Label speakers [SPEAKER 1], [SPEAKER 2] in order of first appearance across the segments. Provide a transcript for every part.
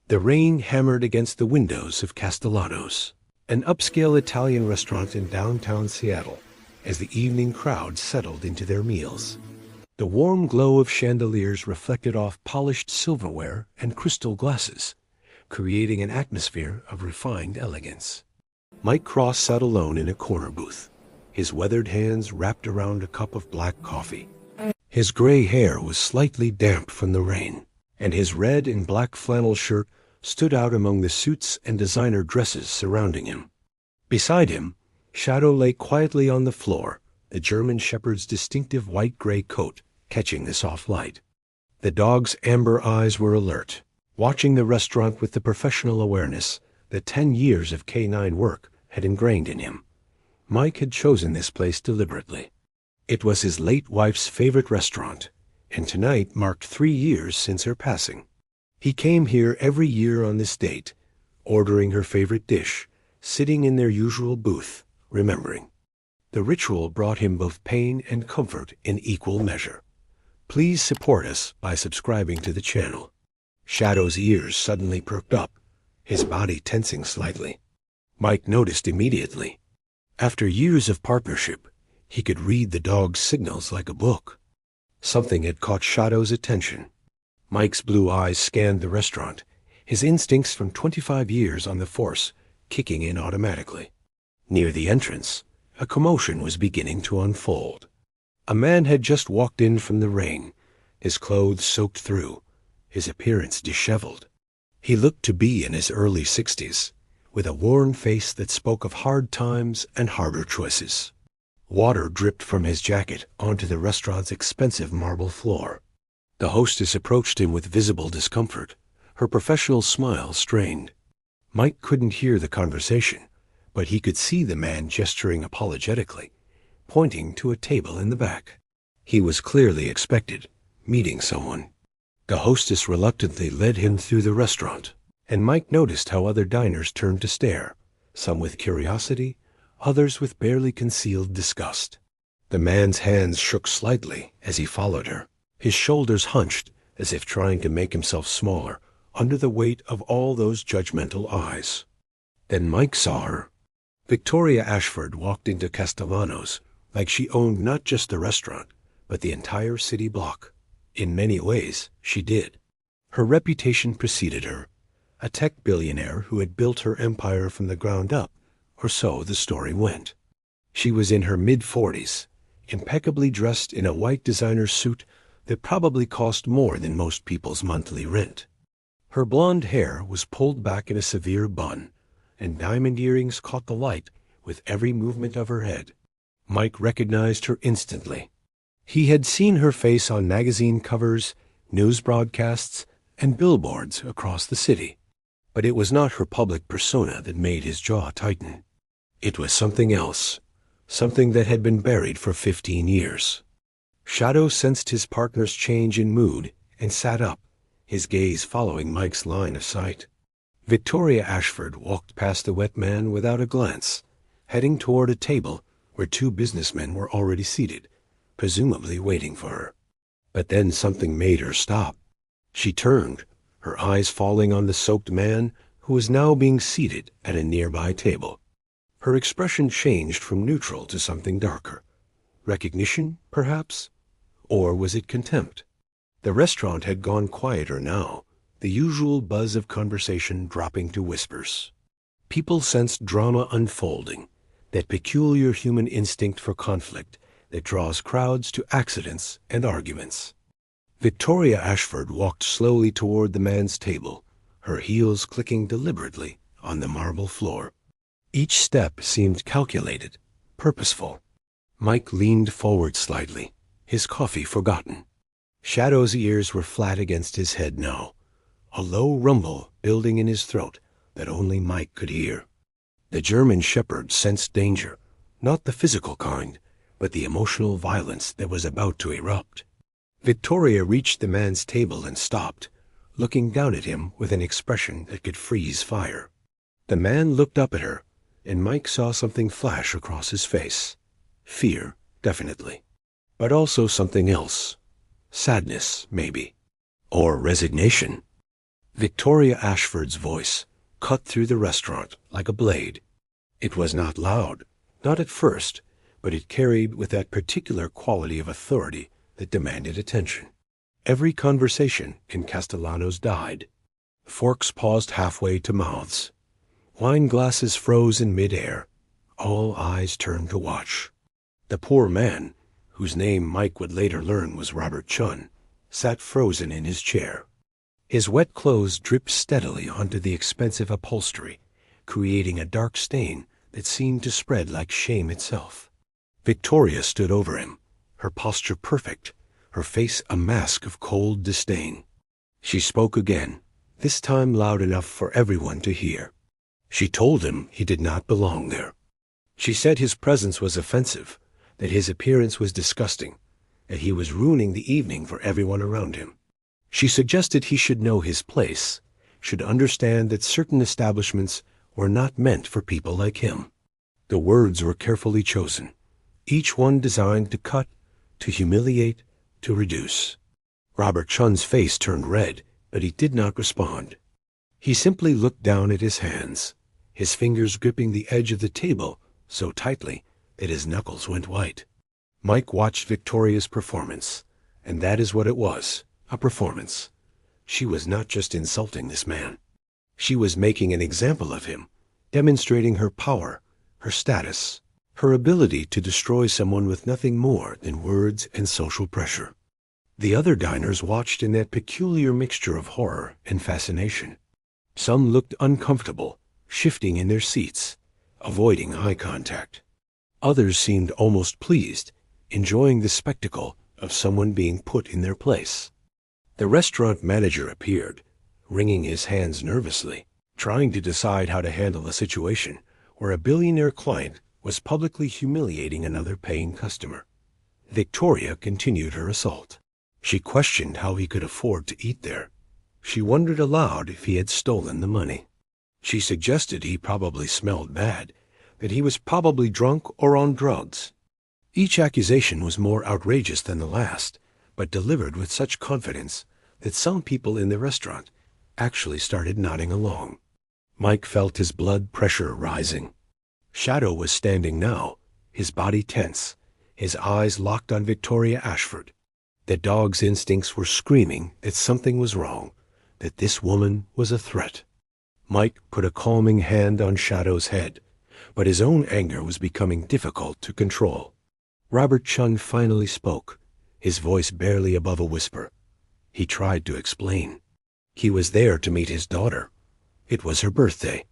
[SPEAKER 1] The rain hammered against the windows of Castellanos, an upscale Italian restaurant in downtown Seattle, as the evening crowd settled into their meals. The warm glow of chandeliers reflected off polished silverware and crystal glasses, creating an atmosphere of refined elegance. Mike Cross sat alone in a corner booth, his weathered hands wrapped around a cup of black coffee. His gray hair was slightly damp from the rain, and his red and black flannel shirt stood out among the suits and designer dresses surrounding him. Beside him, Shadow lay quietly on the floor, the German shepherd's distinctive white-gray coat catching the soft light. The dog's amber eyes were alert, watching the restaurant with the professional awareness that 10 years of canine work had ingrained in him. Mike had chosen this place deliberately. It was his late wife's favorite restaurant, and tonight marked 3 years since her passing. He came here every year on this date, ordering her favorite dish, sitting in their usual booth, remembering. The ritual brought him both pain and comfort in equal measure. Please support us by subscribing to the channel. Shadow's ears suddenly perked up, his body tensing slightly. Mike noticed immediately. After years of partnership, he could read the dog's signals like a book. Something had caught Shadow's attention. Mike's blue eyes scanned the restaurant, his instincts from 25 years on the force kicking in automatically. Near the entrance, a commotion was beginning to unfold. A man had just walked in from the rain, his clothes soaked through, his appearance disheveled. He looked to be in his early 60s, with a worn face that spoke of hard times and harder choices. Water dripped from his jacket onto the restaurant's expensive marble floor. The hostess approached him with visible discomfort, her professional smile strained. Mike couldn't hear the conversation, but he could see the man gesturing apologetically, pointing to a table in the back. He was clearly expected, meeting someone. The hostess reluctantly led him through the restaurant, and Mike noticed how other diners turned to stare, some with curiosity, others with barely concealed disgust. The man's hands shook slightly as he followed her, his shoulders hunched as if trying to make himself smaller under the weight of all those judgmental eyes. Then Mike saw her. Victoria Ashford walked into Castellanos like she owned not just the restaurant, but the entire city block. In many ways, she did. Her reputation preceded her, a tech billionaire who had built her empire from the ground up, or so the story went. She was in her mid-40s, impeccably dressed in a white designer suit that probably cost more than most people's monthly rent. Her blonde hair was pulled back in a severe bun, and diamond earrings caught the light with every movement of her head. Mike recognized her instantly. He had seen her face on magazine covers, news broadcasts, and billboards across the city. But it was not her public persona that made his jaw tighten. It was something else, something that had been buried for 15 years. Shadow sensed his partner's change in mood and sat up, his gaze following Mike's line of sight. Victoria Ashford walked past the wet man without a glance, heading toward a table where 2 businessmen were already seated, presumably waiting for her. But then something made her stop. She turned, her eyes falling on the soaked man who was now being seated at a nearby table. Her expression changed from neutral to something darker. Recognition, perhaps? Or was it contempt? The restaurant had gone quieter now, the usual buzz of conversation dropping to whispers. People sensed drama unfolding, that peculiar human instinct for conflict that draws crowds to accidents and arguments. Victoria Ashford walked slowly toward the man's table, her heels clicking deliberately on the marble floor. Each step seemed calculated, purposeful. Mike leaned forward slightly, his coffee forgotten. Shadow's ears were flat against his head now, a low rumble building in his throat that only Mike could hear. The German shepherd sensed danger, not the physical kind, but the emotional violence that was about to erupt. Victoria reached the man's table and stopped, looking down at him with an expression that could freeze fire. The man looked up at her, and Mike saw something flash across his face. Fear, definitely. But also something else. Sadness, maybe. Or resignation. Victoria Ashford's voice cut through the restaurant like a blade. It was not loud, not at first, but it carried with that particular quality of authority that demanded attention. Every conversation in Castellanos died. Forks paused halfway to mouths. Wine glasses froze in midair. All eyes turned to watch. The poor man, whose name Mike would later learn was Robert Chun, sat frozen in his chair. His wet clothes dripped steadily onto the expensive upholstery, creating a dark stain that seemed to spread like shame itself. Victoria stood over him, her posture perfect, her face a mask of cold disdain. She spoke again, this time loud enough for everyone to hear. She told him he did not belong there. She said his presence was offensive, that his appearance was disgusting, that he was ruining the evening for everyone around him. She suggested he should know his place, should understand that certain establishments were not meant for people like him. The words were carefully chosen, each one designed to cut, to humiliate, to reduce. Robert Chun's face turned red, but he did not respond. He simply looked down at his hands, his fingers gripping the edge of the table so tightly that his knuckles went white. Mike watched Victoria's performance, and that is what it was, a performance. She was not just insulting this man. She was making an example of him, demonstrating her power, her status, her ability to destroy someone with nothing more than words and social pressure. The other diners watched in that peculiar mixture of horror and fascination. Some looked uncomfortable, shifting in their seats, avoiding eye contact. Others seemed almost pleased, enjoying the spectacle of someone being put in their place. The restaurant manager appeared, wringing his hands nervously, trying to decide how to handle a situation where a billionaire client was publicly humiliating another paying customer. Victoria continued her assault. She questioned how he could afford to eat there. She wondered aloud if he had stolen the money. She suggested he probably smelled bad, that he was probably drunk or on drugs. Each accusation was more outrageous than the last, but delivered with such confidence that some people in the restaurant actually started nodding along. Mike felt his blood pressure rising. Shadow was standing now, his body tense, his eyes locked on Victoria Ashford. The dog's instincts were screaming that something was wrong, that this woman was a threat. Mike put a calming hand on Shadow's head, but his own anger was becoming difficult to control. Robert Chun finally spoke, his voice barely above a whisper. He tried to explain. He was there to meet his daughter. It was her birthday.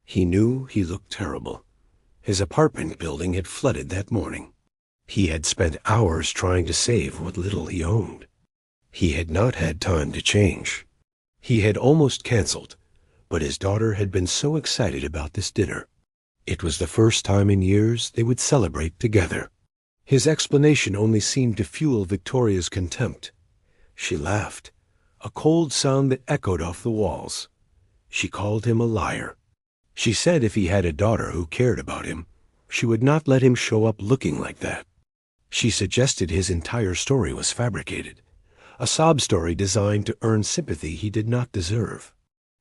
[SPEAKER 1] He knew he looked terrible. His apartment building had flooded that morning. He had spent hours trying to save what little he owned. He had not had time to change. He had almost canceled, but his daughter had been so excited about this dinner. It was the first time in years they would celebrate together. His explanation only seemed to fuel Victoria's contempt. She laughed, a cold sound that echoed off the walls. She called him a liar. She said if he had a daughter who cared about him, she would not let him show up looking like that. She suggested his entire story was fabricated, a sob story designed to earn sympathy he did not deserve.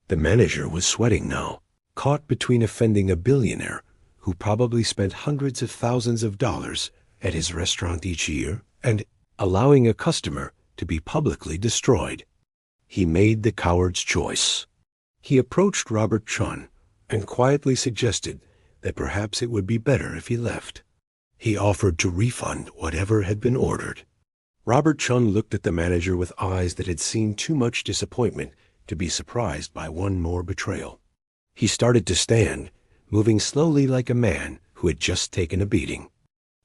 [SPEAKER 1] The manager was sweating now, caught between offending a billionaire who probably spent hundreds of thousands of dollars at his restaurant each year and allowing a customer to be publicly destroyed. He made the coward's choice. He approached Robert Chun and quietly suggested that perhaps it would be better if he left. He offered to refund whatever had been ordered. Robert Chun looked at the manager with eyes that had seen too much disappointment to be surprised by one more betrayal. He started to stand, moving slowly like a man who had just taken a beating.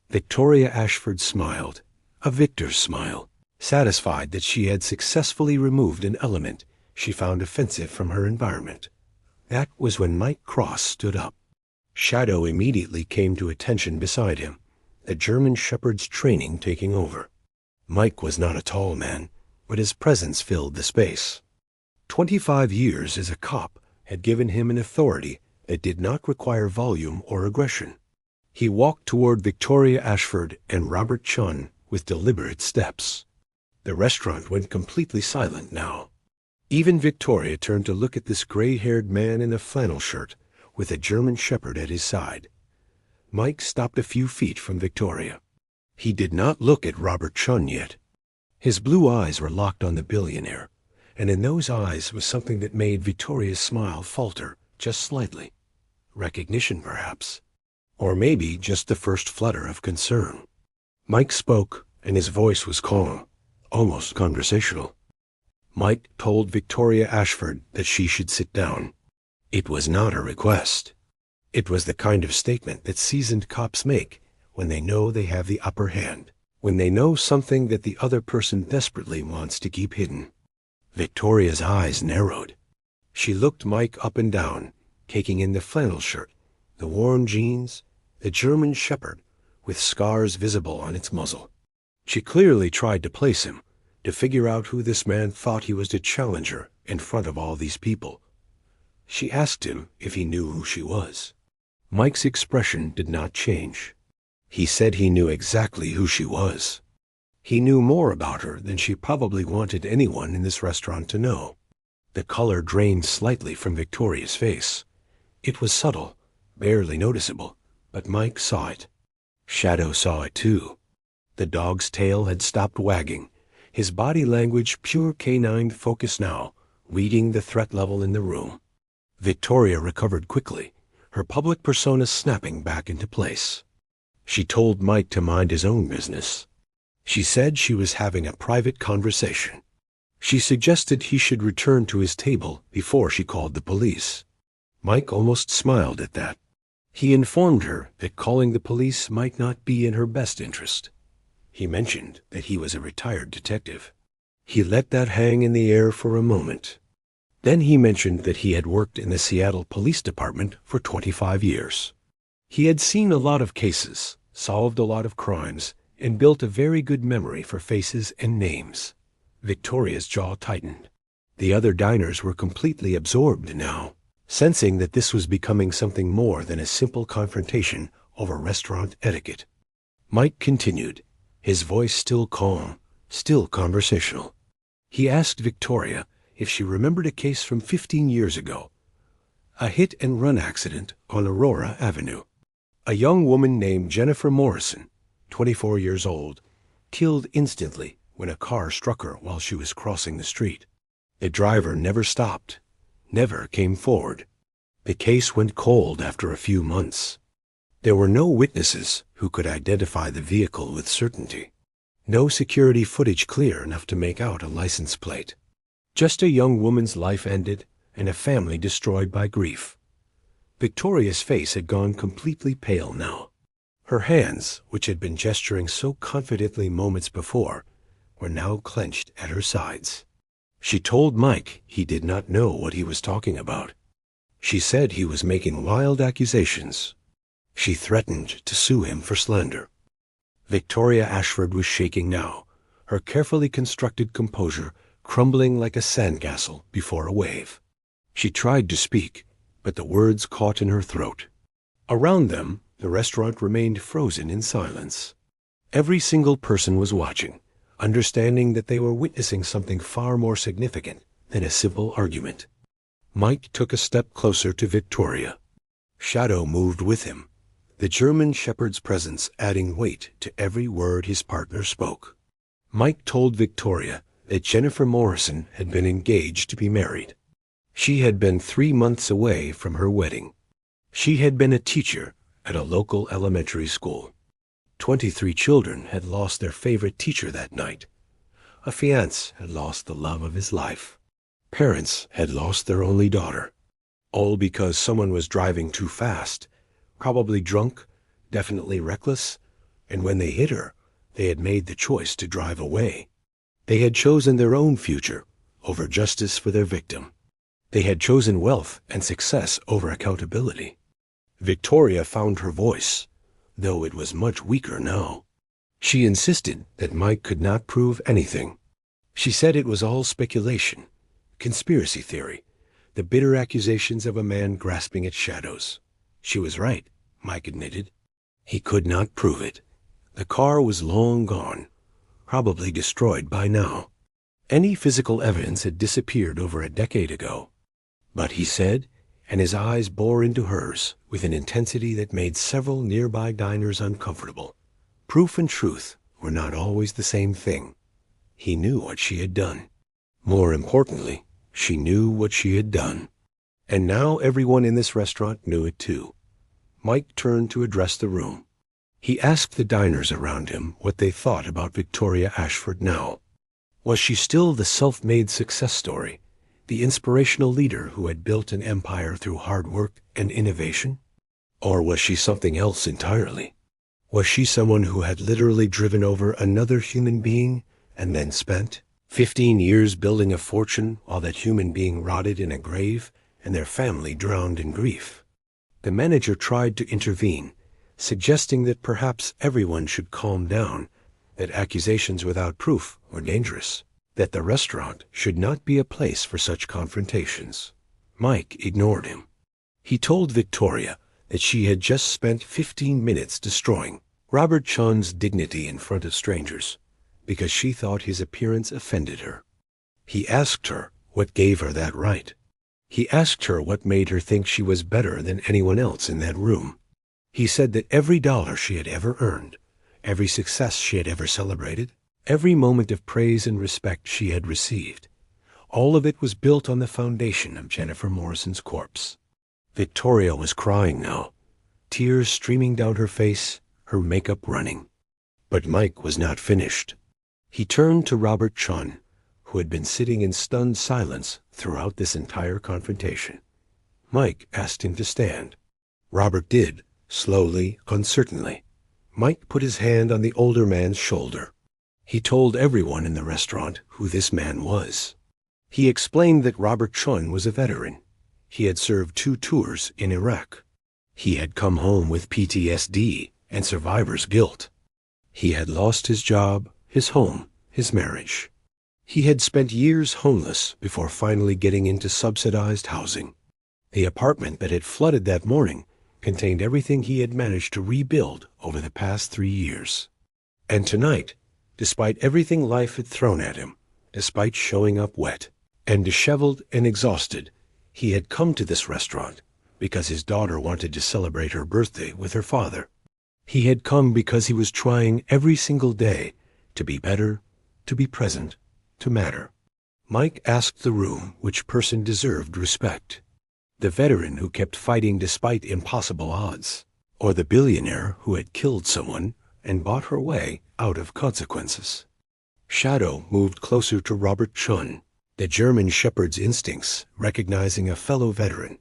[SPEAKER 1] Victoria Ashford smiled, a victor's smile, satisfied that she had successfully removed an element she found offensive from her environment. That was when Mike Cross stood up. Shadow immediately came to attention beside him, the German shepherd's training taking over. Mike was not a tall man, but his presence filled the space. 25 years as a cop had given him an authority that did not require volume or aggression. He walked toward Victoria Ashford and Robert Chun with deliberate steps. The restaurant went completely silent now. Even Victoria turned to look at this gray-haired man in a flannel shirt with a German shepherd at his side. Mike stopped a few feet from Victoria. He did not look at Robert Chun yet. His blue eyes were locked on the billionaire, and in those eyes was something that made Victoria's smile falter just slightly. Recognition, perhaps. Or maybe just the first flutter of concern. Mike spoke, and his voice was calm, almost conversational. Mike told Victoria Ashford that she should sit down. It was not a request. It was the kind of statement that seasoned cops make when they know they have the upper hand, when they know something that the other person desperately wants to keep hidden. Victoria's eyes narrowed. She looked Mike up and down, taking in the flannel shirt, the worn jeans, the German shepherd with scars visible on its muzzle. She clearly tried to place him, to figure out who this man thought he was to challenge her in front of all these people. She asked him if he knew who she was. Mike's expression did not change. He said he knew exactly who she was. He knew more about her than she probably wanted anyone in this restaurant to know. The color drained slightly from Victoria's face. It was subtle, barely noticeable, but Mike saw it. Shadow saw it too. The dog's tail had stopped wagging, his body language pure canine focus now, reading the threat level in the room. Victoria recovered quickly, her public persona snapping back into place. She told Mike to mind his own business. She said she was having a private conversation. She suggested he should return to his table before she called the police. Mike almost smiled at that. He informed her that calling the police might not be in her best interest. He mentioned that he was a retired detective. He let that hang in the air for a moment. Then he mentioned that he had worked in the Seattle Police Department for 25 years. He had seen a lot of cases, solved a lot of crimes, and built a very good memory for faces and names. Victoria's jaw tightened. The other diners were completely absorbed now, sensing that this was becoming something more than a simple confrontation over restaurant etiquette. Mike continued, his voice still calm, still conversational. He asked Victoria if she remembered a case from 15 years ago, a hit-and-run accident on Aurora Avenue. A young woman named Jennifer Morrison, 24 years old, killed instantly when a car struck her while she was crossing the street. The driver never stopped, never came forward. The case went cold after a few months. There were no witnesses who could identify the vehicle with certainty. No security footage clear enough to make out a license plate. Just a young woman's life ended and a family destroyed by grief. Victoria's face had gone completely pale now. Her hands, which had been gesturing so confidently moments before, were now clenched at her sides. She told Mike he did not know what he was talking about. She said he was making wild accusations. She threatened to sue him for slander. Victoria Ashford was shaking now, her carefully constructed composure crumbling like a sandcastle before a wave. She tried to speak, but the words caught in her throat. Around them, the restaurant remained frozen in silence. Every single person was watching, understanding that they were witnessing something far more significant than a simple argument. Mike took a step closer to Victoria. Shadow moved with him, the German shepherd's presence adding weight to every word his partner spoke. Mike told Victoria that Jennifer Morrison had been engaged to be married. She had been 3 months away from her wedding. She had been a teacher at a local elementary school. 23 children had lost their favorite teacher that night. A fiancé had lost the love of his life. Parents had lost their only daughter. All because someone was driving too fast, probably drunk, definitely reckless, and when they hit her, they had made the choice to drive away. They had chosen their own future over justice for their victim. They had chosen wealth and success over accountability. Victoria found her voice, though it was much weaker now. She insisted that Mike could not prove anything. She said it was all speculation, conspiracy theory, the bitter accusations of a man grasping at shadows. She was right, Mike admitted. He could not prove it. The car was long gone, probably destroyed by now. Any physical evidence had disappeared over a decade ago. But he said, and his eyes bore into hers with an intensity that made several nearby diners uncomfortable. Proof and truth were not always the same thing. He knew what she had done. More importantly, she knew what she had done. And now everyone in this restaurant knew it too. Mike turned to address the room. He asked the diners around him what they thought about Victoria Ashford now. Was she still the self-made success story, the inspirational leader who had built an empire through hard work and innovation? Or was she something else entirely? Was she someone who had literally driven over another human being and then spent 15 years building a fortune while that human being rotted in a grave and their family drowned in grief? The manager tried to intervene, suggesting that perhaps everyone should calm down, that accusations without proof were dangerous, that the restaurant should not be a place for such confrontations. Mike ignored him. He told Victoria that she had just spent 15 minutes destroying Robert Chun's dignity in front of strangers because she thought his appearance offended her. He asked her what gave her that right. He asked her what made her think she was better than anyone else in that room. He said that every dollar she had ever earned, every success she had ever celebrated, every moment of praise and respect she had received, all of it was built on the foundation of Jennifer Morrison's corpse. Victoria was crying now, tears streaming down her face, her makeup running. But Mike was not finished. He turned to Robert Chun, who had been sitting in stunned silence throughout this entire confrontation. Mike asked him to stand. Robert did, slowly, uncertainly. Mike put his hand on the older man's shoulder. He told everyone in the restaurant who this man was. He explained that Robert Chun was a veteran. He had served 2 tours in Iraq. He had come home with PTSD and survivor's guilt. He had lost his job, his home, his marriage. He had spent years homeless before finally getting into subsidized housing. The apartment that had flooded that morning contained everything he had managed to rebuild over the past 3 years. And tonight, despite everything life had thrown at him, despite showing up wet and disheveled and exhausted, he had come to this restaurant because his daughter wanted to celebrate her birthday with her father. He had come because he was trying every single day to be better, to be present, to matter. Mike asked the room which person deserved respect. The veteran who kept fighting despite impossible odds, or the billionaire who had killed someone and bought her way out of consequences. Shadow moved closer to Robert Chun, the German shepherd's instincts recognizing a fellow veteran,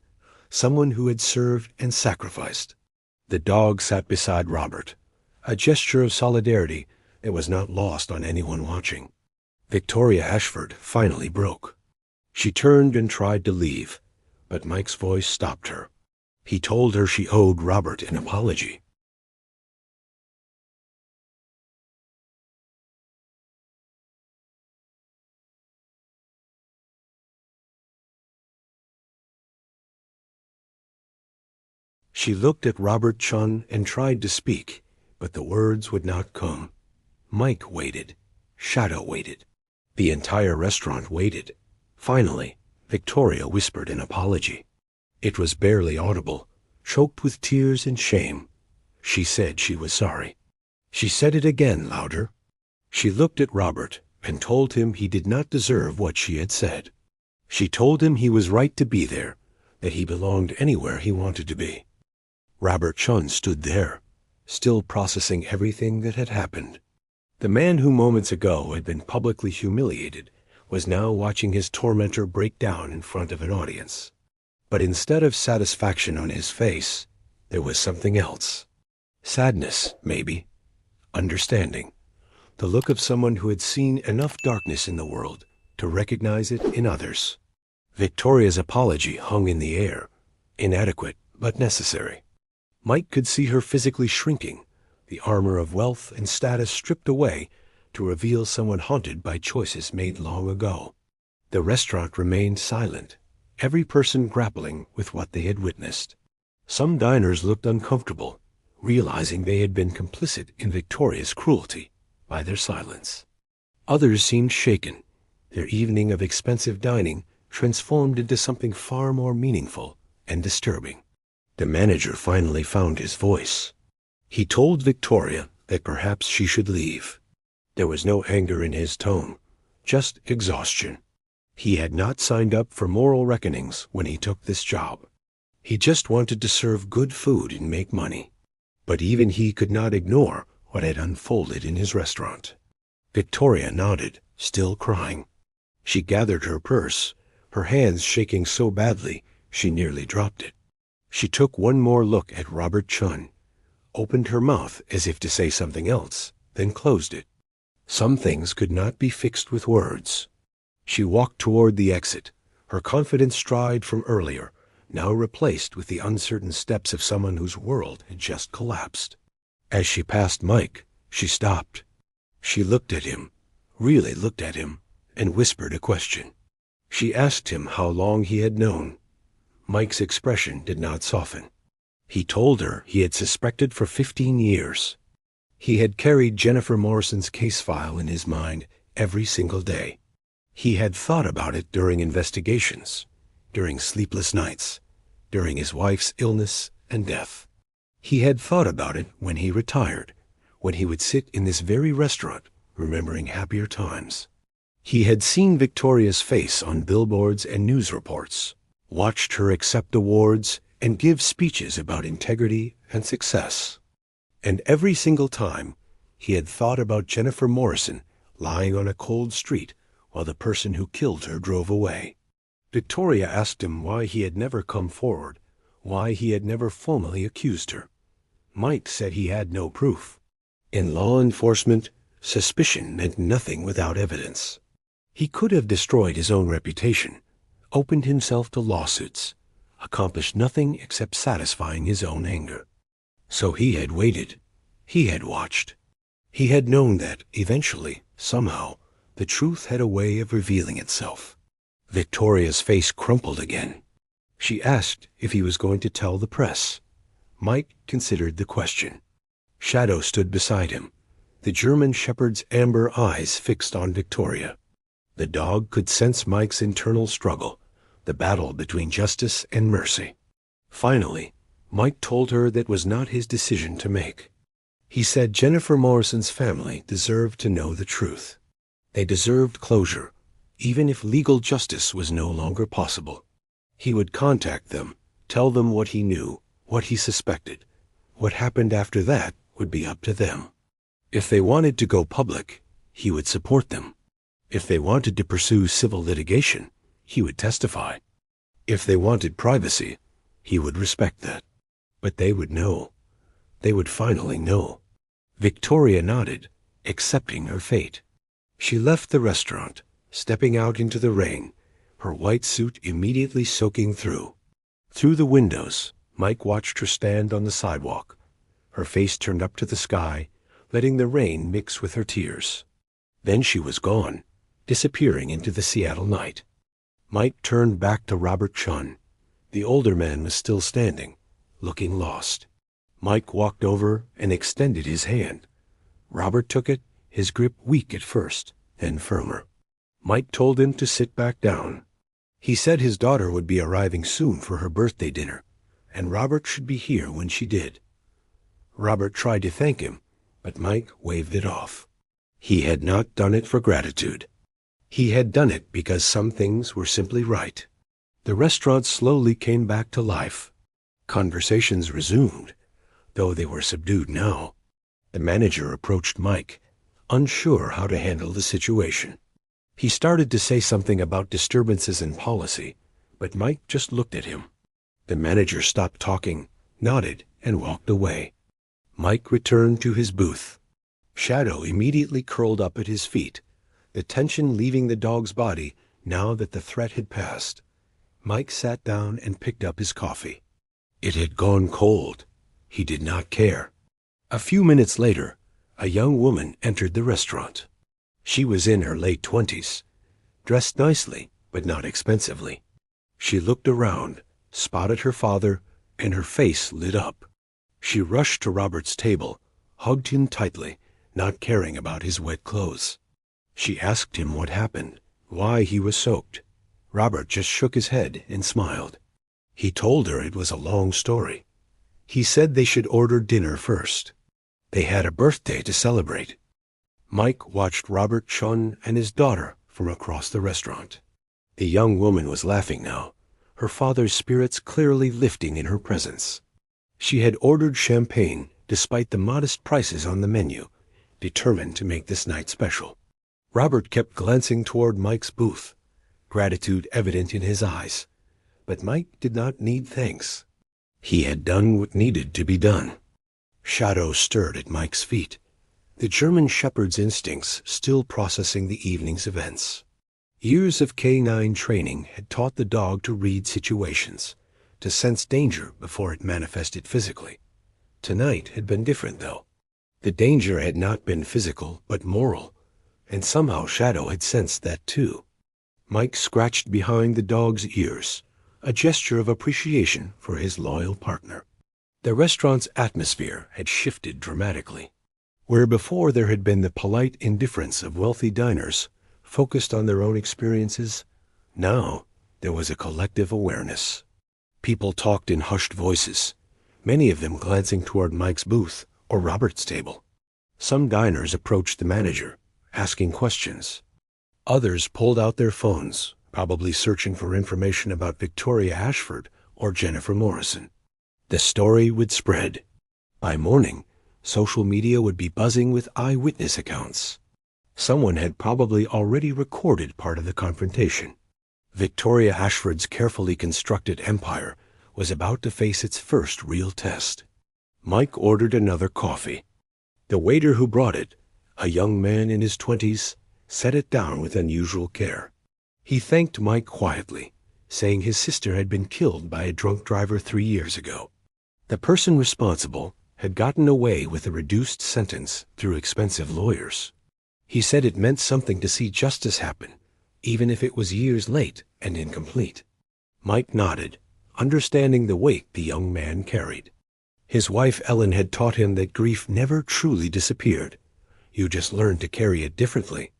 [SPEAKER 1] someone who had served and sacrificed. The dog sat beside Robert, a gesture of solidarity that was not lost on anyone watching. Victoria Ashford finally broke. She turned and tried to leave, but Mike's voice stopped her. He told her she owed Robert an apology. She looked at Robert Chun and tried to speak, but the words would not come. Mike waited. Shadow waited. The entire restaurant waited. Finally, Victoria whispered an apology. It was barely audible, choked with tears and shame. She said she was sorry. She said it again louder. She looked at Robert and told him he did not deserve what she had said. She told him he was right to be there, that he belonged anywhere he wanted to be. Robert Chun stood there, still processing everything that had happened. The man who moments ago had been publicly humiliated was now watching his tormentor break down in front of an audience. But instead of satisfaction on his face, there was something else. Sadness, maybe. Understanding. The look of someone who had seen enough darkness in the world to recognize it in others. Victoria's apology hung in the air, inadequate but necessary. Mike could see her physically shrinking, the armor of wealth and status stripped away to reveal someone haunted by choices made long ago. The restaurant remained silent, every person grappling with what they had witnessed. Some diners looked uncomfortable, realizing they had been complicit in Victoria's cruelty by their silence. Others seemed shaken, their evening of expensive dining transformed into something far more meaningful and disturbing. The manager finally found his voice. He told Victoria that perhaps she should leave. There was no anger in his tone, just exhaustion. He had not signed up for moral reckonings when he took this job. He just wanted to serve good food and make money. But even he could not ignore what had unfolded in his restaurant. Victoria nodded, still crying. She gathered her purse, her hands shaking so badly she nearly dropped it. She took one more look at Robert Chun, opened her mouth as if to say something else, then closed it. Some things could not be fixed with words. She walked toward the exit, her confident stride from earlier, now replaced with the uncertain steps of someone whose world had just collapsed. As she passed Mike, she stopped. She looked at him, really looked at him, and whispered a question. She asked him how long he had known. Mike's expression did not soften. He told her he had suspected for 15 years. He had carried Jennifer Morrison's case file in his mind every single day. He had thought about it during investigations, during sleepless nights, during his wife's illness and death. He had thought about it when he retired, when he would sit in this very restaurant, remembering happier times. He had seen Victoria's face on billboards and news reports, watched her accept awards and give speeches about integrity and success. And every single time, he had thought about Jennifer Morrison lying on a cold street while the person who killed her drove away. Victoria asked him why he had never come forward, why he had never formally accused her. Mike said he had no proof. In law enforcement, suspicion meant nothing without evidence. He could have destroyed his own reputation, opened himself to lawsuits, accomplished nothing except satisfying his own anger. So he had waited. He had watched. He had known that, eventually, somehow, the truth had a way of revealing itself. Victoria's face crumpled again. She asked if he was going to tell the press. Mike considered the question. Shadow stood beside him, the German shepherd's amber eyes fixed on Victoria. The dog could sense Mike's internal struggle, the battle between justice and mercy. Finally, Mike told her that was not his decision to make. He said Jennifer Morrison's family deserved to know the truth. They deserved closure, even if legal justice was no longer possible. He would contact them, tell them what he knew, what he suspected. What happened after that would be up to them. If they wanted to go public, he would support them. If they wanted to pursue civil litigation, he would testify. If they wanted privacy, he would respect that. But they would know. They would finally know. Victoria nodded, accepting her fate. She left the restaurant, stepping out into the rain, her white suit immediately soaking through. Through the windows, Mike watched her stand on the sidewalk, her face turned up to the sky, letting the rain mix with her tears. Then she was gone, disappearing into the Seattle night. Mike turned back to Robert Chun. The older man was still standing, looking lost. Mike walked over and extended his hand. Robert took it, his grip weak at first, then firmer. Mike told him to sit back down. He said his daughter would be arriving soon for her birthday dinner, and Robert should be here when she did. Robert tried to thank him, but Mike waved it off. He had not done it for gratitude. He had done it because some things were simply right. The restaurant slowly came back to life. Conversations resumed, though they were subdued now. The manager approached Mike, unsure how to handle the situation. He started to say something about disturbances in policy, but Mike just looked at him. The manager stopped talking, nodded, and walked away. Mike returned to his booth. Shadow immediately curled up at his feet, the tension leaving the dog's body now that the threat had passed. Mike sat down and picked up his coffee. It had gone cold. He did not care. A few minutes later, a young woman entered the restaurant. She was in her late 20s, dressed nicely, but not expensively. She looked around, spotted her father, and her face lit up. She rushed to Robert's table, hugged him tightly, not caring about his wet clothes. She asked him what happened, Why he was soaked, Robert just shook his head and smiled. He told her it was a long story. He said they should order dinner first. They had a birthday to celebrate. Mike watched Robert Chun and his daughter from across the restaurant. The young woman was laughing now, her father's spirits clearly lifting in her presence. She had ordered champagne despite the modest prices on the menu, determined to make this night special. Robert kept glancing toward Mike's booth, gratitude evident in his eyes. But Mike did not need thanks. He had done what needed to be done. Shadow stirred at Mike's feet, the German shepherd's instincts still processing the evening's events. Years of canine training had taught the dog to read situations, to sense danger before it manifested physically. Tonight had been different, though. The danger had not been physical, but moral, and somehow Shadow had sensed that too. Mike scratched behind the dog's ears, a gesture of appreciation for his loyal partner. The restaurant's atmosphere had shifted dramatically. Where before there had been the polite indifference of wealthy diners, focused on their own experiences, now there was a collective awareness. People talked in hushed voices, many of them glancing toward Mike's booth or Robert's table. Some diners approached the manager, asking questions. Others pulled out their phones, probably searching for information about Victoria Ashford or Jennifer Morrison. The story would spread. By morning, social media would be buzzing with eyewitness accounts. Someone had probably already recorded part of the confrontation. Victoria Ashford's carefully constructed empire was about to face its first real test. Mike ordered another coffee. The waiter who brought it, a young man in his 20s, set it down with unusual care. He thanked Mike quietly, saying his sister had been killed by a drunk driver 3 years ago. The person responsible had gotten away with a reduced sentence through expensive lawyers. He said it meant something to see justice happen, even if it was years late and incomplete. Mike nodded, understanding the weight the young man carried. His wife Ellen had taught him that grief never truly disappeared. You just learned to carry it differently.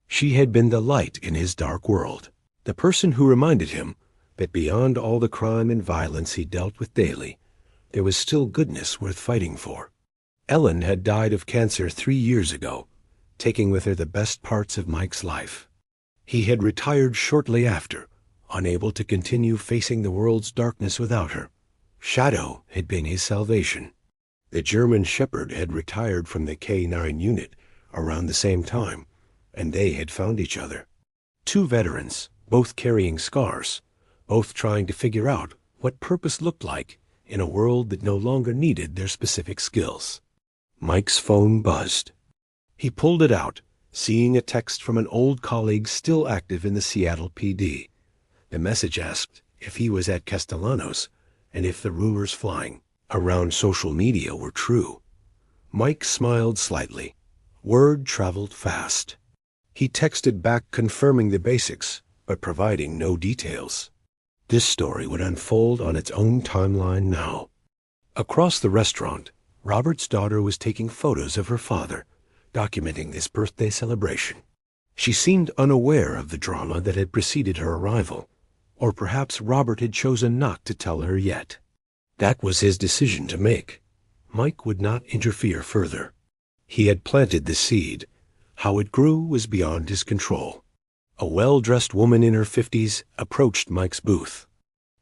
[SPEAKER 1] She had been the light in his dark world, the person who reminded him that beyond all the crime and violence he dealt with daily, there was still goodness worth fighting for. Ellen had died of cancer 3 years ago, taking with her the best parts of Mike's life. He had retired shortly after, unable to continue facing the world's darkness without her. Shadow had been his salvation. The German shepherd had retired from the K9 unit around the same time, and they had found each other. 2 veterans, both carrying scars, both trying to figure out what purpose looked like in a world that no longer needed their specific skills. Mike's phone buzzed. He pulled it out, seeing a text from an old colleague still active in the Seattle PD. The message asked if he was at Castellanos and if the rumors flying around social media were true. Mike smiled slightly. Word traveled fast. He texted back confirming the basics, but providing no details. This story would unfold on its own timeline now. Across the restaurant, Robert's daughter was taking photos of her father, documenting this birthday celebration. She seemed unaware of the drama that had preceded her arrival, or perhaps Robert had chosen not to tell her yet. That was his decision to make. Mike would not interfere further. He had planted the seed. How it grew was beyond his control. A well-dressed woman in her 50s approached Mike's booth.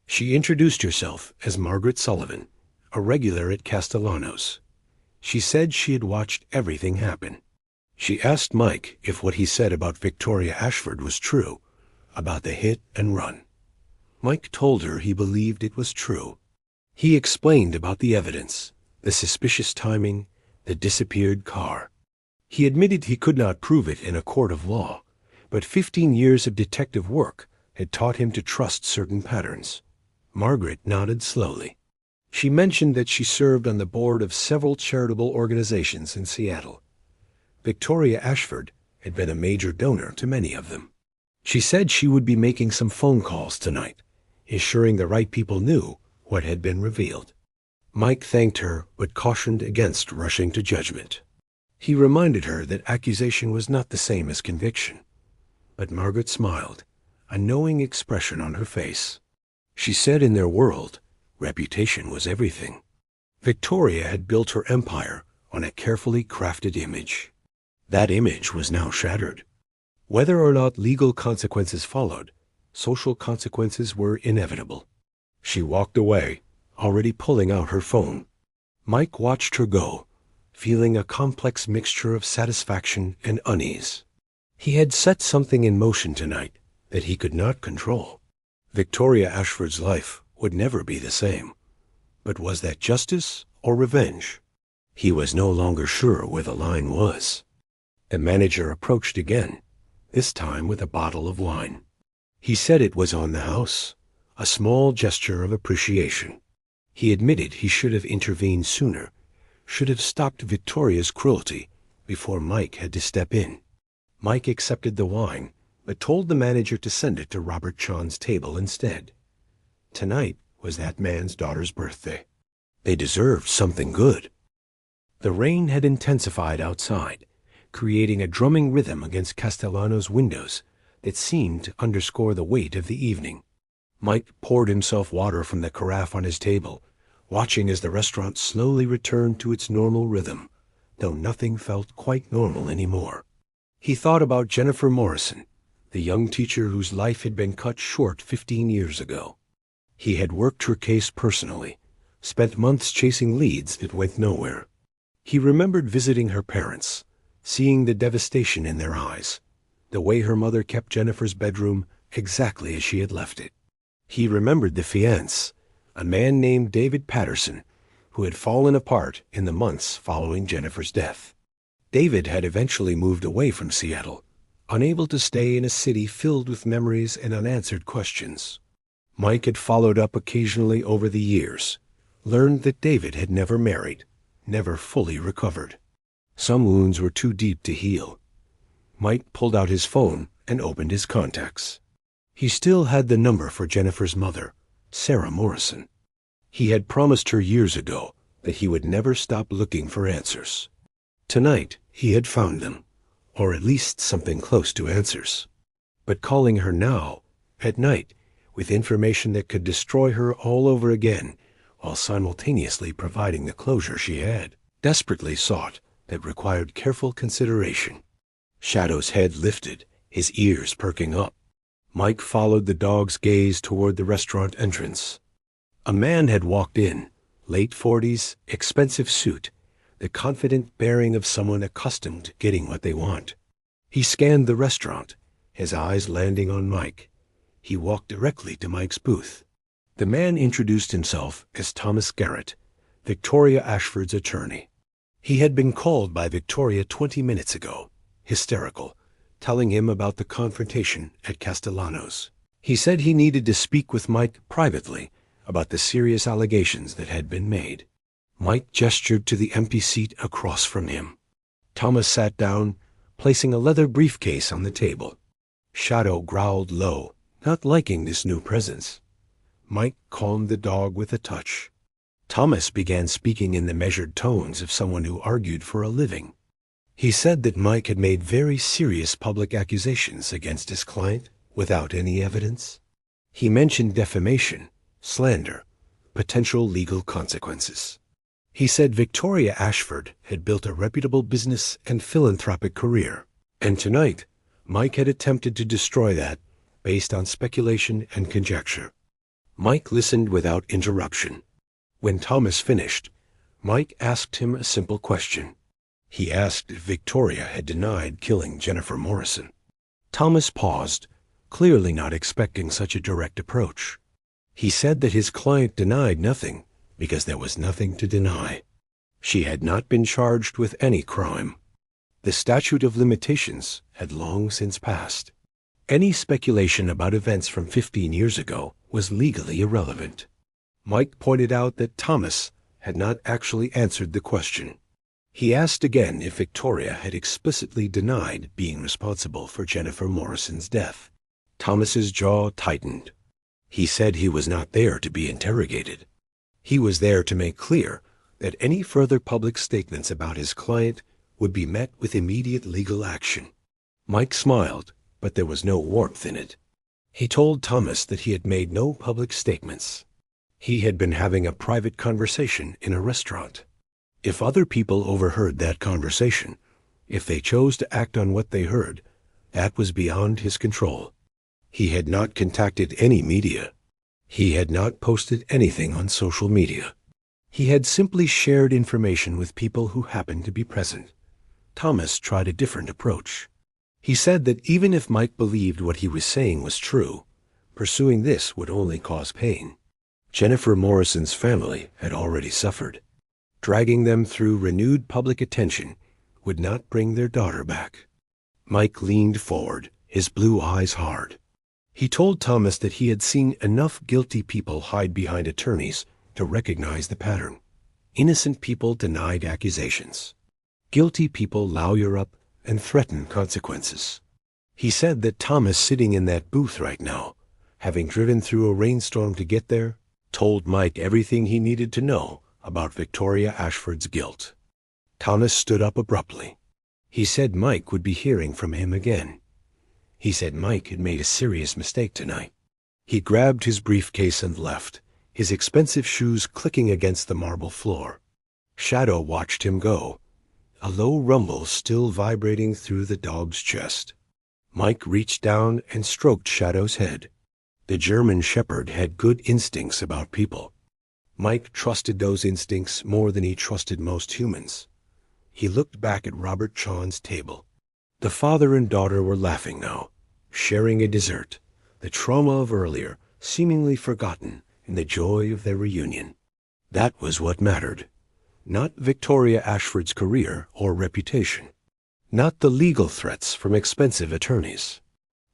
[SPEAKER 1] She introduced herself as Margaret Sullivan, a regular at Castellanos. She said she had watched everything happen. She asked Mike if what he said about Victoria Ashford was true, about the hit and run. Mike told her he believed it was true. He explained about the evidence, the suspicious timing, the disappeared car. He admitted he could not prove it in a court of law, but 15 years of detective work had taught him to trust certain patterns. Margaret nodded slowly. She mentioned that she served on the board of several charitable organizations in Seattle. Victoria Ashford had been a major donor to many of them. She said she would be making some phone calls tonight, ensuring the right people knew what had been revealed. Mike thanked her, but cautioned against rushing to judgment. He reminded her that accusation was not the same as conviction. But Margaret smiled, a knowing expression on her face. She said in their world, reputation was everything. Victoria had built her empire on a carefully crafted image. That image was now shattered. Whether or not legal consequences followed, social consequences were inevitable. She walked away, already pulling out her phone. Mike watched her go, feeling a complex mixture of satisfaction and unease. He had set something in motion tonight that he could not control. Victoria Ashford's life would never be the same. But was that justice or revenge? He was no longer sure where the line was. The manager approached again, this time with a bottle of wine. He said it was on the house, a small gesture of appreciation. He admitted he should have intervened sooner, should have stopped Victoria's cruelty before Mike had to step in. Mike accepted the wine, but told the manager to send it to Robert Chan's table instead. Tonight was that man's daughter's birthday. They deserved something good. The rain had intensified outside, creating a drumming rhythm against Castellano's windows that seemed to underscore the weight of the evening. Mike poured himself water from the carafe on his table, watching as the restaurant slowly returned to its normal rhythm, though nothing felt quite normal anymore. He thought about Jennifer Morrison, the young teacher whose life had been cut short 15 years ago. He had worked her case personally, spent months chasing leads that went nowhere. He remembered visiting her parents, seeing the devastation in their eyes, the way her mother kept Jennifer's bedroom exactly as she had left it. He remembered the fiancé, a man named David Patterson, who had fallen apart in the months following Jennifer's death. David had eventually moved away from Seattle, unable to stay in a city filled with memories and unanswered questions. Mike had followed up occasionally over the years, learned that David had never married, never fully recovered. Some wounds were too deep to heal. Mike pulled out his phone and opened his contacts. He still had the number for Jennifer's mother, Sarah Morrison. He had promised her years ago that he would never stop looking for answers. Tonight, he had found them, or at least something close to answers. But calling her now, at night, with information that could destroy her all over again, while simultaneously providing the closure she had desperately sought, that required careful consideration. Shadow's head lifted, his ears perking up. Mike followed the dog's gaze toward the restaurant entrance. A man had walked in, late 40s, expensive suit, the confident bearing of someone accustomed to getting what they want. He scanned the restaurant, his eyes landing on Mike. He walked directly to Mike's booth. The man introduced himself as Thomas Garrett, Victoria Ashford's attorney. He had been called by Victoria 20 minutes ago, hysterical, telling him about the confrontation at Castellano's. He said he needed to speak with Mike privately about the serious allegations that had been made. Mike gestured to the empty seat across from him. Thomas sat down, placing a leather briefcase on the table. Shadow growled low, not liking this new presence. Mike calmed the dog with a touch. Thomas began speaking in the measured tones of someone who argued for a living. He said that Mike had made very serious public accusations against his client without any evidence. He mentioned defamation, slander, potential legal consequences. He said Victoria Ashford had built a reputable business and philanthropic career, and tonight Mike had attempted to destroy that based on speculation and conjecture. Mike listened without interruption. When Thomas finished, Mike asked him a simple question. He asked if Victoria had denied killing Jennifer Morrison. Thomas paused, clearly not expecting such a direct approach. He said that his client denied nothing because there was nothing to deny. She had not been charged with any crime. The statute of limitations had long since passed. Any speculation about events from 15 years ago was legally irrelevant. Mike pointed out that Thomas had not actually answered the question. He asked again if Victoria had explicitly denied being responsible for Jennifer Morrison's death. Thomas's jaw tightened. He said he was not there to be interrogated. He was there to make clear that any further public statements about his client would be met with immediate legal action. Mike smiled, but there was no warmth in it. He told Thomas that he had made no public statements. He had been having a private conversation in a restaurant. If other people overheard that conversation, if they chose to act on what they heard, that was beyond his control. He had not contacted any media. He had not posted anything on social media. He had simply shared information with people who happened to be present. Thomas tried a different approach. He said that even if Mike believed what he was saying was true, pursuing this would only cause pain. Jennifer Morrison's family had already suffered. Dragging them through renewed public attention would not bring their daughter back. Mike leaned forward, his blue eyes hard. He told Thomas that he had seen enough guilty people hide behind attorneys to recognize the pattern. Innocent people denied accusations. Guilty people lawyer up and threaten consequences. He said that Thomas, sitting in that booth right now, having driven through a rainstorm to get there, told Mike everything he needed to know about Victoria Ashford's guilt. Thomas stood up abruptly. He said Mike would be hearing from him again. He said Mike had made a serious mistake tonight. He grabbed his briefcase and left, his expensive shoes clicking against the marble floor. Shadow watched him go, a low rumble still vibrating through the dog's chest. Mike reached down and stroked Shadow's head. The German shepherd had good instincts about people. Mike trusted those instincts more than he trusted most humans. He looked back at Robert Chaun's table. The father and daughter were laughing now, sharing a dessert, the trauma of earlier seemingly forgotten in the joy of their reunion. That was what mattered. Not Victoria Ashford's career or reputation. Not the legal threats from expensive attorneys.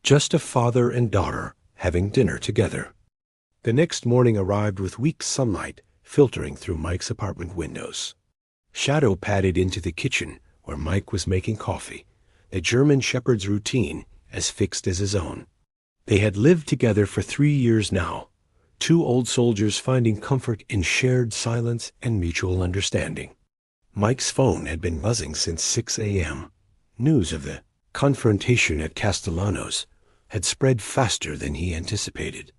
[SPEAKER 1] Just a father and daughter having dinner together. The next morning arrived with weak sunlight filtering through Mike's apartment windows. Shadow padded into the kitchen where Mike was making coffee, the German shepherd's routine as fixed as his own. They had lived together for 3 years now, two old soldiers finding comfort in shared silence and mutual understanding. Mike's phone had been buzzing since 6 a.m. News of the confrontation at Castellano's had spread faster than he anticipated.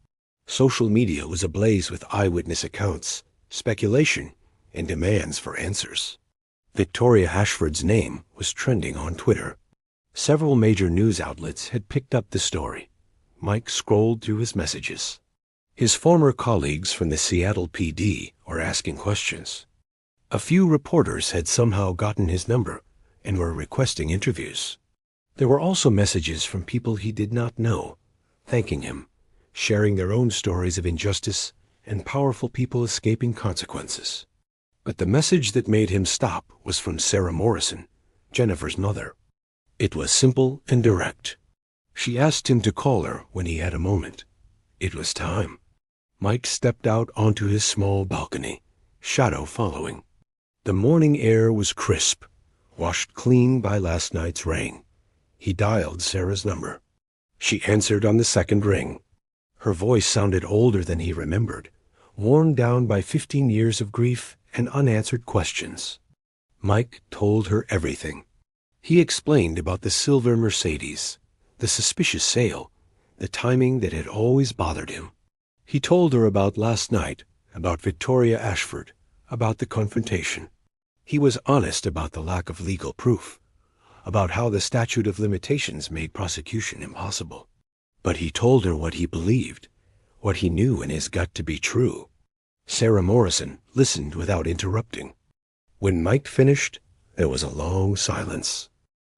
[SPEAKER 1] Social media was ablaze with eyewitness accounts, speculation, and demands for answers. Victoria Ashford's name was trending on Twitter. Several major news outlets had picked up the story. Mike scrolled through his messages. His former colleagues from the Seattle PD were asking questions. A few reporters had somehow gotten his number and were requesting interviews. There were also messages from people he did not know, thanking him, sharing their own stories of injustice and powerful people escaping consequences. But the message that made him stop was from Sarah Morrison, Jennifer's mother. It was simple and direct. She asked him to call her when he had a moment. It was time. Mike stepped out onto his small balcony, Shadow following. The morning air was crisp, washed clean by last night's rain. He dialed Sarah's number. She answered on the second ring. Her voice sounded older than he remembered, worn down by 15 years of grief and unanswered questions. Mike told her everything. He explained about the silver Mercedes, the suspicious sale, the timing that had always bothered him. He told her about last night, about Victoria Ashford, about the confrontation. He was honest about the lack of legal proof, about how the statute of limitations made prosecution impossible. But he told her what he believed, what he knew in his gut to be true. Sarah Morrison listened without interrupting. When Mike finished, there was a long silence.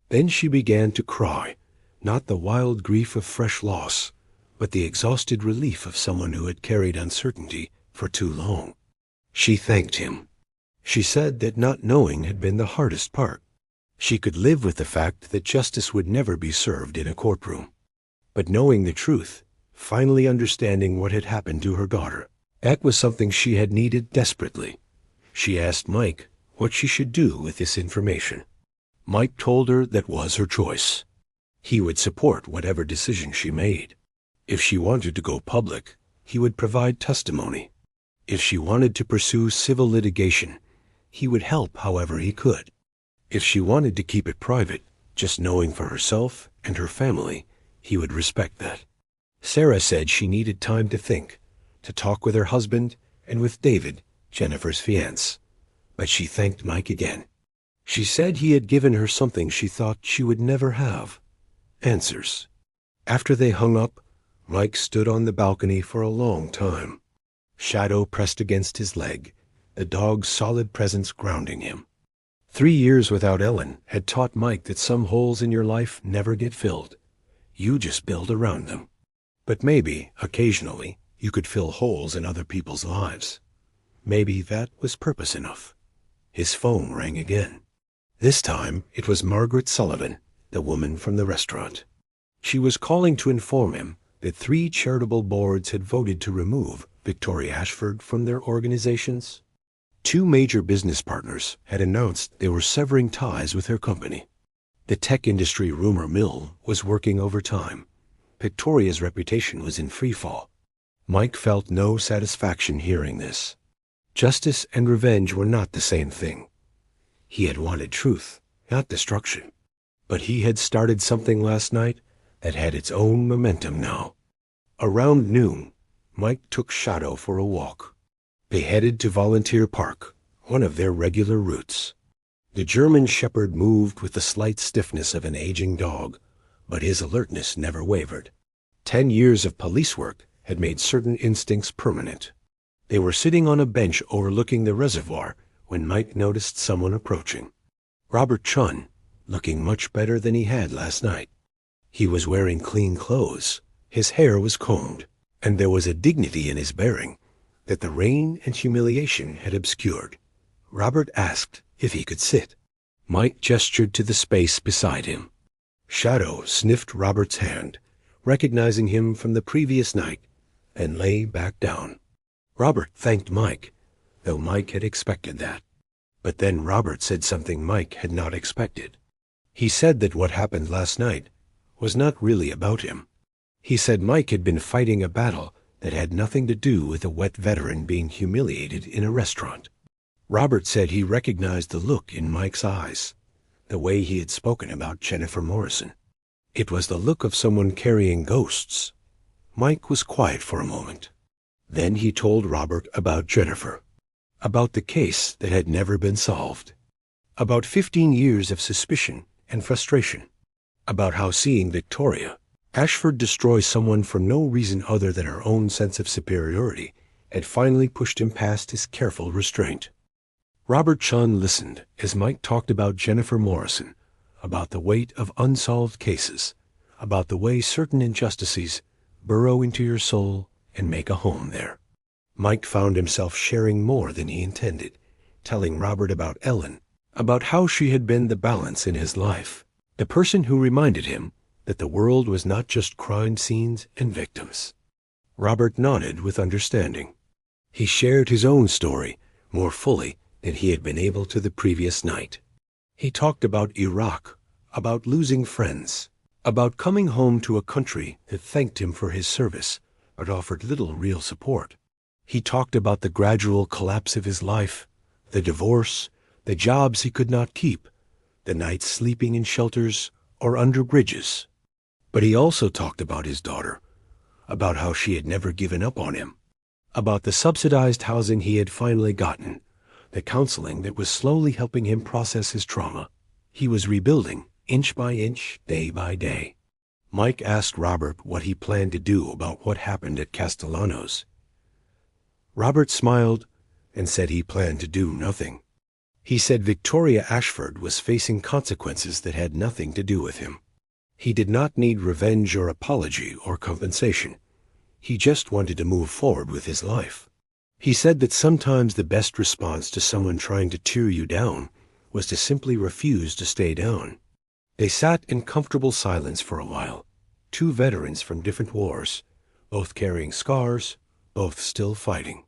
[SPEAKER 1] Then she began to cry, not the wild grief of fresh loss, but the exhausted relief of someone who had carried uncertainty for too long. She thanked him. She said that not knowing had been the hardest part. She could live with the fact that justice would never be served in a courtroom. But knowing the truth, finally understanding what had happened to her daughter, that was something she had needed desperately. She asked Mike what she should do with this information. Mike told her that was her choice. He would support whatever decision she made. If she wanted to go public, he would provide testimony. If she wanted to pursue civil litigation, he would help however he could. If she wanted to keep it private, just knowing for herself and her family, he would respect that. Sarah said she needed time to think, to talk with her husband and with David, Jennifer's fiancé. But she thanked Mike again. She said he had given her something she thought she would never have: answers. After they hung up, Mike stood on the balcony for a long time. Shadow pressed against his leg, the dog's solid presence grounding him. 3 years without Ellen had taught Mike that some holes in your life never get filled. You just build around them. But maybe, occasionally, you could fill holes in other people's lives. Maybe that was purpose enough. His phone rang again. This time it was Margaret Sullivan, the woman from the restaurant. She was calling to inform him that 3 charitable boards had voted to remove Victoria Ashford from their organizations. 2 major business partners had announced they were severing ties with her company. The tech industry rumor mill was working overtime. Victoria's reputation was in freefall. Mike felt no satisfaction hearing this. Justice and revenge were not the same thing. He had wanted truth, not destruction. But he had started something last night that had its own momentum now. Around noon, Mike took Shadow for a walk. They headed to Volunteer Park, one of their regular routes. The German shepherd moved with the slight stiffness of an aging dog, but his alertness never wavered. 10 years of police work had made certain instincts permanent. They were sitting on a bench overlooking the reservoir when Mike noticed someone approaching. Robert Chun, looking much better than he had last night. He was wearing clean clothes, his hair was combed, and there was a dignity in his bearing that the rain and humiliation had obscured. Robert asked if he could sit. Mike gestured to the space beside him. Shadow sniffed Robert's hand, recognizing him from the previous night, and lay back down. Robert thanked Mike, though Mike had expected that. But then Robert said something Mike had not expected. He said that what happened last night was not really about him. He said Mike had been fighting a battle that had nothing to do with a wet veteran being humiliated in a restaurant. Robert said he recognized the look in Mike's eyes, the way he had spoken about Jennifer Morrison. It was the look of someone carrying ghosts. Mike was quiet for a moment. Then he told Robert about Jennifer, about the case that had never been solved, about 15 years of suspicion and frustration, about how seeing Victoria Ashford destroy someone for no reason other than her own sense of superiority had finally pushed him past his careful restraint. Robert Chun listened as Mike talked about Jennifer Morrison, about the weight of unsolved cases, about the way certain injustices burrow into your soul and make a home there. Mike found himself sharing more than he intended, telling Robert about Ellen, about how she had been the balance in his life, the person who reminded him that the world was not just crime scenes and victims. Robert nodded with understanding. He shared his own story more fully than he had been able to the previous night. He talked about Iraq, about losing friends, about coming home to a country that thanked him for his service but offered little real support. He talked about the gradual collapse of his life, the divorce, the jobs he could not keep, the nights sleeping in shelters or under bridges. But he also talked about his daughter, about how she had never given up on him, about the subsidized housing he had finally gotten, the counseling that was slowly helping him process his trauma. He was rebuilding, inch by inch, day by day. Mike asked Robert what he planned to do about what happened at Castellanos. Robert smiled and said he planned to do nothing. He said Victoria Ashford was facing consequences that had nothing to do with him. He did not need revenge or apology or compensation. He just wanted to move forward with his life. He said that sometimes the best response to someone trying to tear you down was to simply refuse to stay down. They sat in comfortable silence for a while, 2 veterans from different wars, both carrying scars, both still fighting.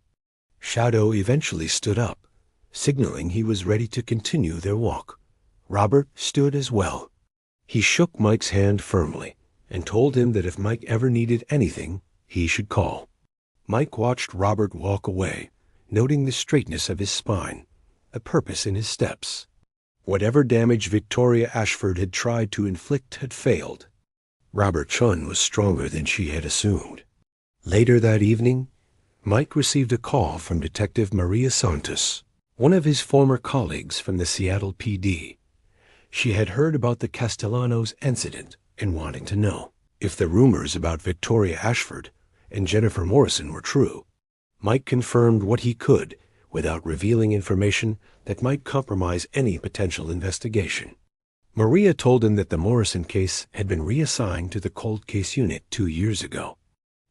[SPEAKER 1] Shadow eventually stood up, signaling he was ready to continue their walk. Robert stood as well. He shook Mike's hand firmly and told him that if Mike ever needed anything, he should call. Mike watched Robert walk away, noting the straightness of his spine, a purpose in his steps. Whatever damage Victoria Ashford had tried to inflict had failed. Robert Chun was stronger than she had assumed. Later that evening, Mike received a call from Detective Maria Santos, one of his former colleagues from the Seattle PD. She had heard about the Castellanos incident and wanted to know if the rumors about Victoria Ashford and Jennifer Morrison were true. Mike confirmed what he could without revealing information that might compromise any potential investigation. Maria told him that the Morrison case had been reassigned to the cold case unit 2 years ago.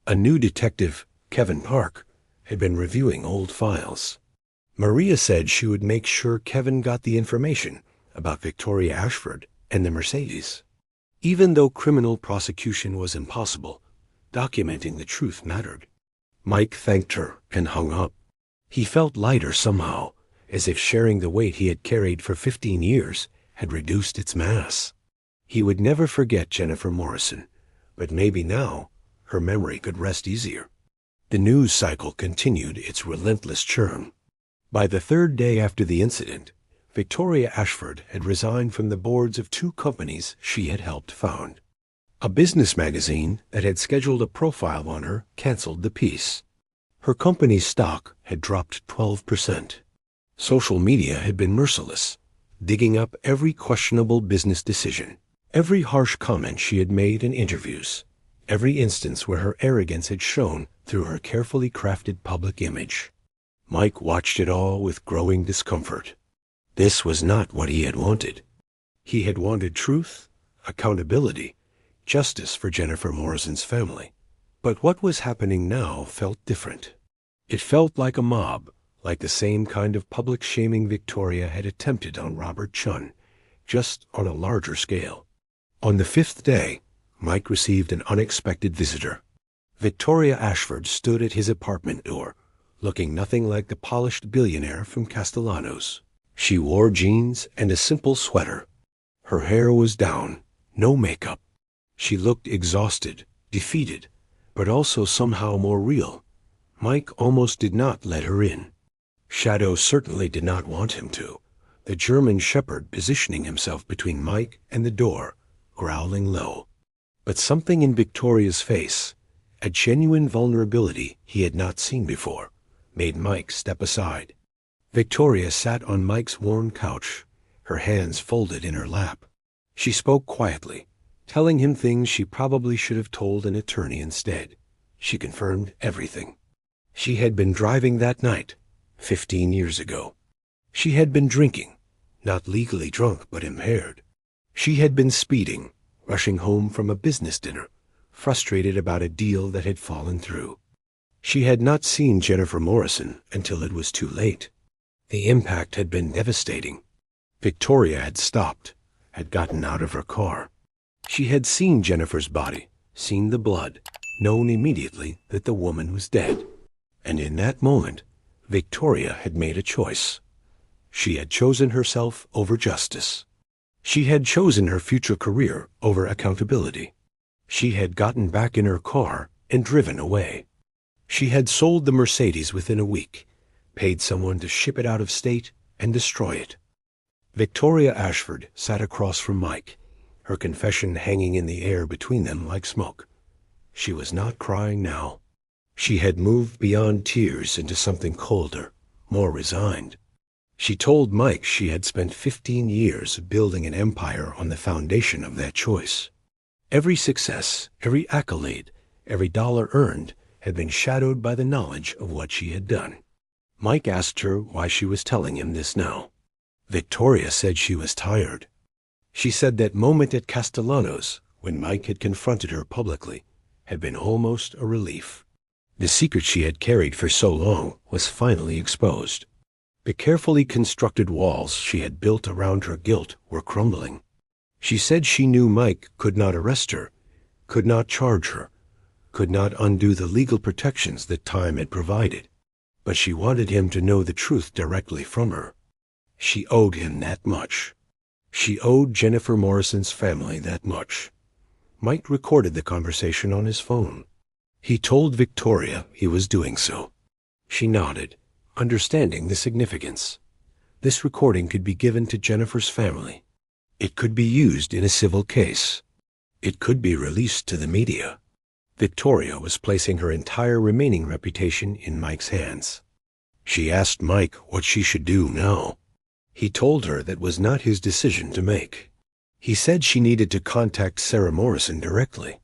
[SPEAKER 1] A new detective, Kevin Park, had been reviewing old files. Maria said she would make sure Kevin got the information about Victoria Ashford and the Mercedes. Even though criminal prosecution was impossible, documenting the truth mattered. Mike thanked her and hung up. He felt lighter somehow, as if sharing the weight he had carried for 15 years had reduced its mass. He would never forget Jennifer Morrison, but maybe now her memory could rest easier. The news cycle continued its relentless churn. By the third day after the incident, Victoria Ashford had resigned from the boards of 2 companies she had helped found. A business magazine that had scheduled a profile on her canceled the piece. Her company's stock had dropped 12%. Social media had been merciless, digging up every questionable business decision, every harsh comment she had made in interviews, every instance where her arrogance had shown through her carefully crafted public image. Mike watched it all with growing discomfort. This was not what he had wanted. He had wanted truth, accountability, justice for Jennifer Morrison's family. But what was happening now felt different. It felt like a mob, like the same kind of public shaming Victoria had attempted on Robert Chun, just on a larger scale. On the 5th day, Mike received an unexpected visitor. Victoria Ashford stood at his apartment door, looking nothing like the polished billionaire from Castellanos. She wore jeans and a simple sweater. Her hair was down, no makeup. She looked exhausted, defeated, but also somehow more real. Mike almost did not let her in. Shadow certainly did not want him to, the German shepherd positioning himself between Mike and the door, growling low. But something in Victoria's face, a genuine vulnerability he had not seen before, made Mike step aside. Victoria sat on Mike's worn couch, her hands folded in her lap. She spoke quietly, telling him things she probably should have told an attorney instead. She confirmed everything. She had been driving that night, 15 years ago. She had been drinking, not legally drunk but impaired. She had been speeding, rushing home from a business dinner, frustrated about a deal that had fallen through. She had not seen Jennifer Morrison until it was too late. The impact had been devastating. Victoria had stopped, had gotten out of her car. She had seen Jennifer's body, seen the blood, known immediately that the woman was dead. And in that moment, Victoria had made a choice. She had chosen herself over justice. She had chosen her future career over accountability. She had gotten back in her car and driven away. She had sold the Mercedes within a week, paid someone to ship it out of state and destroy it. Victoria Ashford sat across from Mike, her confession hanging in the air between them like smoke. She was not crying now. She had moved beyond tears into something colder, more resigned. She told Mike she had spent 15 years building an empire on the foundation of that choice. Every success, every accolade, every dollar earned had been shadowed by the knowledge of what she had done. Mike asked her why she was telling him this now. Victoria said she was tired. She said that moment at Castellanos, when Mike had confronted her publicly, had been almost a relief. The secret she had carried for so long was finally exposed. The carefully constructed walls she had built around her guilt were crumbling. She said she knew Mike could not arrest her, could not charge her, could not undo the legal protections that time had provided. But she wanted him to know the truth directly from her. She owed him that much. She owed Jennifer Morrison's family that much. Mike recorded the conversation on his phone. He told Victoria he was doing so. She nodded, understanding the significance. This recording could be given to Jennifer's family. It could be used in a civil case. It could be released to the media. Victoria was placing her entire remaining reputation in Mike's hands. She asked Mike what she should do now. He told her that was not his decision to make. He said she needed to contact Sarah Morrison directly.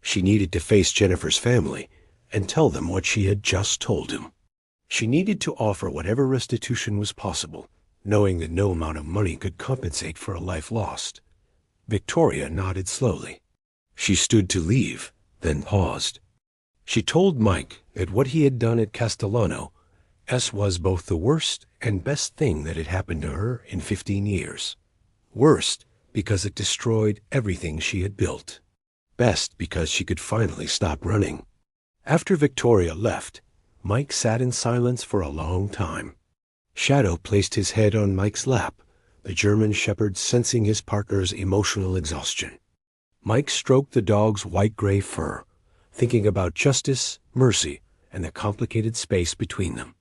[SPEAKER 1] She needed to face Jennifer's family and tell them what she had just told him. She needed to offer whatever restitution was possible, knowing that no amount of money could compensate for a life lost. Victoria nodded slowly. She stood to leave, then paused. She told Mike that what he had done at Castellano was both the worst and best thing that had happened to her in 15 years. Worst because it destroyed everything she had built. Best because she could finally stop running. After Victoria left, Mike sat in silence for a long time. Shadow placed his head on Mike's lap, the German shepherd sensing his partner's emotional exhaustion. Mike stroked the dog's white-gray fur, thinking about justice, mercy, and the complicated space between them.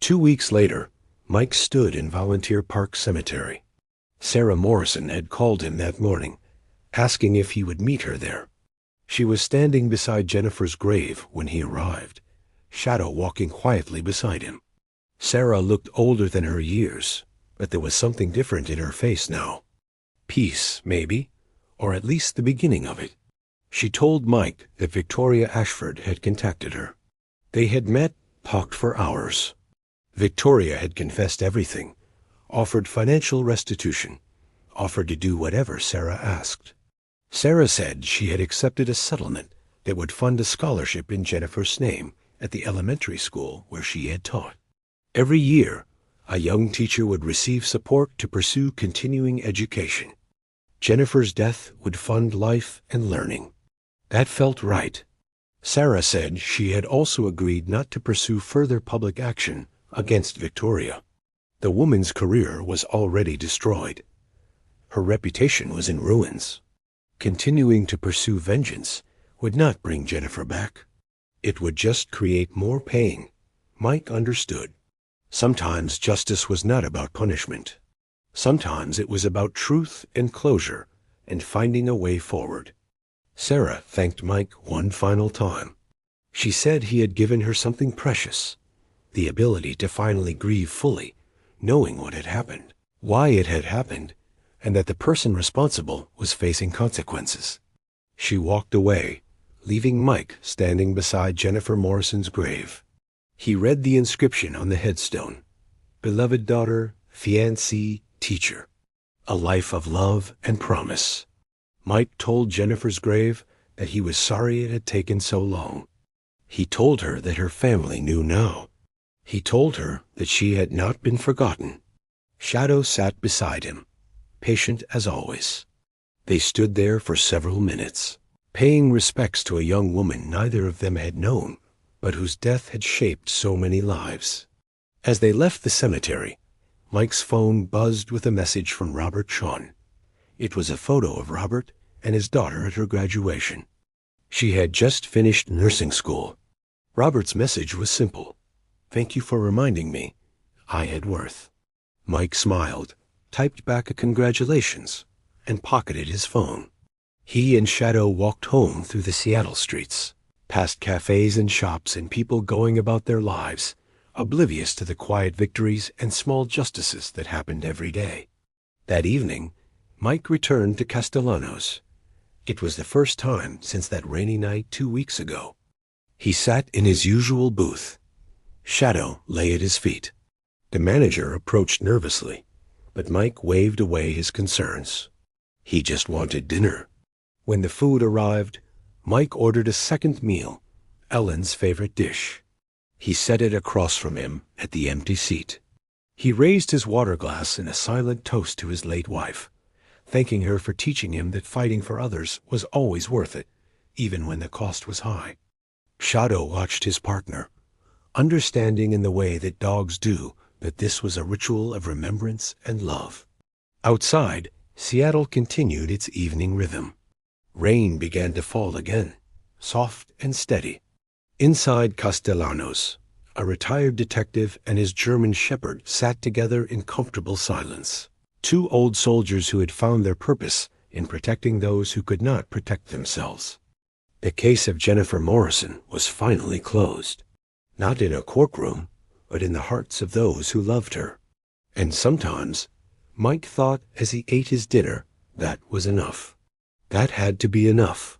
[SPEAKER 1] 2 weeks later, Mike stood in Volunteer Park Cemetery. Sarah Morrison had called him that morning, asking if he would meet her there. She was standing beside Jennifer's grave when he arrived, Shadow walking quietly beside him. Sarah looked older than her years, but there was something different in her face now. Peace, maybe, or at least the beginning of it. She told Mike that Victoria Ashford had contacted her. They had met, talked for hours. Victoria had confessed everything, offered financial restitution, offered to do whatever Sarah asked. Sarah said she had accepted a settlement that would fund a scholarship in Jennifer's name at the elementary school where she had taught. Every year, a young teacher would receive support to pursue continuing education. Jennifer's death would fund life and learning. That felt right. Sarah said she had also agreed not to pursue further public action against Victoria. The woman's career was already destroyed. Her reputation was in ruins. Continuing to pursue vengeance would not bring Jennifer back. It would just create more pain. Mike understood. Sometimes justice was not about punishment. Sometimes it was about truth and closure and finding a way forward. Sarah thanked Mike one final time. She said he had given her something precious, the ability to finally grieve fully, knowing what had happened, why it had happened, and that the person responsible was facing consequences. She walked away, leaving Mike standing beside Jennifer Morrison's grave. He read the inscription on the headstone: "Beloved daughter, fiancée, teacher. A life of love and promise." Mike told Jennifer's grave that he was sorry it had taken so long. He told her that her family knew now. He told her that she had not been forgotten. Shadow sat beside him, patient as always. They stood there for several minutes, paying respects to a young woman neither of them had known, but whose death had shaped so many lives. As they left the cemetery, Mike's phone buzzed with a message from Robert Shawn. It was a photo of Robert and his daughter at her graduation. She had just finished nursing school. Robert's message was simple: "Thank you for reminding me I had worth." Mike smiled, typed back a congratulations, and pocketed his phone. He and Shadow walked home through the Seattle streets, past cafes and shops and people going about their lives, oblivious to the quiet victories and small justices that happened every day. That evening, Mike returned to Castellanos. It was the first time since that rainy night 2 weeks ago. He sat in his usual booth. Shadow lay at his feet. The manager approached nervously, but Mike waved away his concerns. He just wanted dinner. When the food arrived, Mike ordered a second meal, Ellen's favorite dish. He set it across from him at the empty seat. He raised his water glass in a silent toast to his late wife, thanking her for teaching him that fighting for others was always worth it, even when the cost was high. Shadow watched his partner, understanding in the way that dogs do that this was a ritual of remembrance and love. Outside, Seattle continued its evening rhythm. Rain began to fall again, soft and steady. Inside Castellanos, a retired detective and his German shepherd sat together in comfortable silence. Two old soldiers who had found their purpose in protecting those who could not protect themselves. The case of Jennifer Morrison was finally closed, not in a courtroom, but in the hearts of those who loved her. And sometimes Mike thought as he ate his dinner that was enough. That had to be enough.